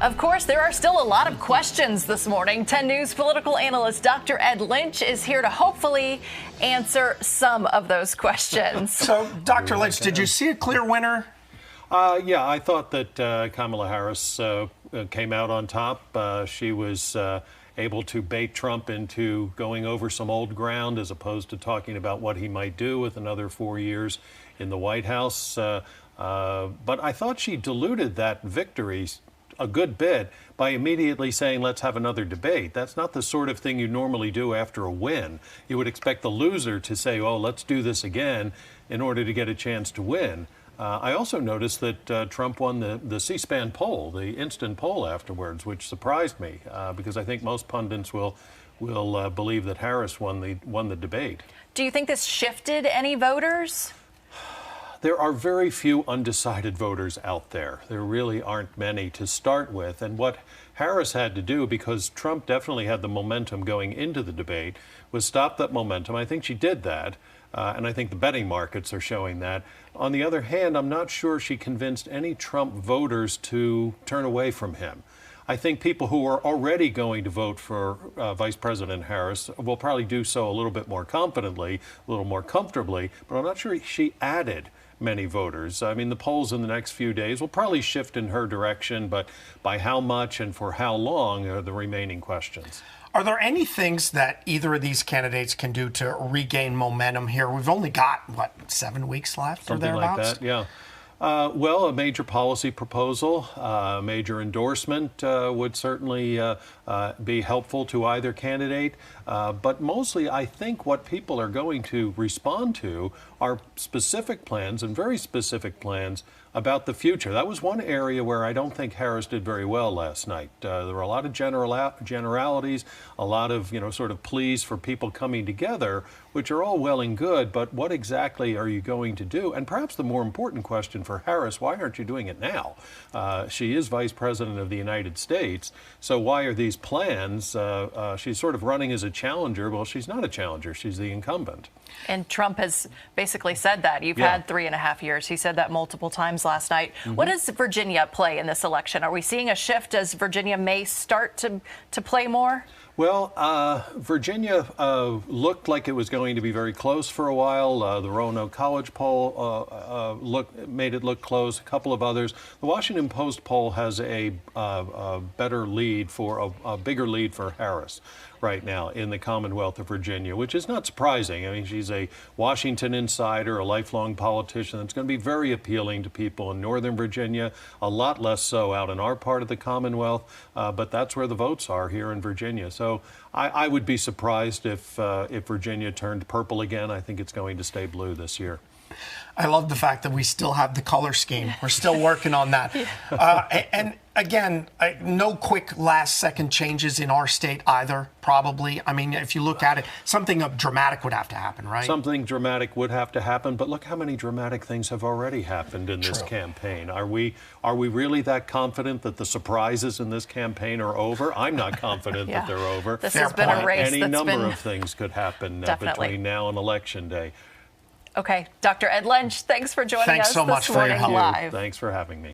Of course, there are still a lot of questions this morning. 10 News political analyst Dr. Ed Lynch is here to hopefully answer some of those questions. So, Dr. Lynch, did you see a clear winner? Yeah, I thought that Kamala Harris came out on top. She was able to bait Trump into going over some old ground as opposed to talking about what he might do with another 4 years in the White House. But I thought she diluted that victory a good bit by immediately saying, let's have another debate. That's not the sort of thing you normally do after a win. You would expect the loser to say, oh, let's do this again in order to get a chance to win. I also noticed that Trump won the C-SPAN poll, the instant poll afterwards, which surprised me because I think most pundits will believe that Harris won the debate. Do you think this shifted any voters? There are very few undecided voters out there. There really aren't many to start with. And what Harris had to do, because Trump definitely had the momentum going into the debate, was stop that momentum. I think she did that. And I think the betting markets are showing that. On the other hand, I'm not sure she convinced any Trump voters to turn away from him. I think people who are already going to vote for Vice President Harris will probably do so a little bit more confidently, a little more comfortably, but I'm not sure she added many voters. I mean, the polls in the next few days will probably shift in her direction, but by how much and for how long are the remaining questions. Are there any things that either of these candidates can do to regain momentum here? We've only got, 7 weeks left or thereabouts? Something like that, yeah. Well, a major policy proposal, a major endorsement would certainly be helpful to either candidate. But mostly, I think what people are going to respond to are specific plans and very specific plans about the future. That was one area where I don't think Harris did very well last night. There were a lot of generalities, a lot of, sort of pleas for people coming together, which are all well and good, but what exactly are you going to do? And perhaps the more important question for Harris, why aren't you doing it now? She is Vice President of the United States, so why are these plans? She's sort of running as a challenger. Well, she's not a challenger. She's the incumbent. And Trump has basically said that. You've had 3.5 years. He said that multiple times last night. Mm-hmm. What does Virginia play in this election? Are we seeing a shift as Virginia may start to play more? Well, Virginia looked like it was going to be very close for a while. The Roanoke College poll made it look close. A couple of others. The Washington Post poll has a better lead a bigger lead for Harris right now in the Commonwealth of Virginia, which is not surprising. I mean, she's a Washington insider, a lifelong politician. That's going to be very appealing to people in Northern Virginia, a lot less so out in our part of the Commonwealth, but that's where the votes are here in Virginia. So I would be surprised if Virginia turned purple again. I think it's going to stay blue this year. I love the fact that we still have the color scheme. We're still working on that. And again, no quick last-second changes in our state either, probably. I mean, if you look at it, something dramatic would have to happen, right? Something dramatic would have to happen, but look how many dramatic things have already happened in this campaign. Are we really that confident that the surprises in this campaign are over? I'm not confident that they're over. This has been a race. Any number of things could happen between now and Election Day. Okay, Dr. Ed Lynch, thanks for joining us so much this morning for your help. live. Thanks for having me.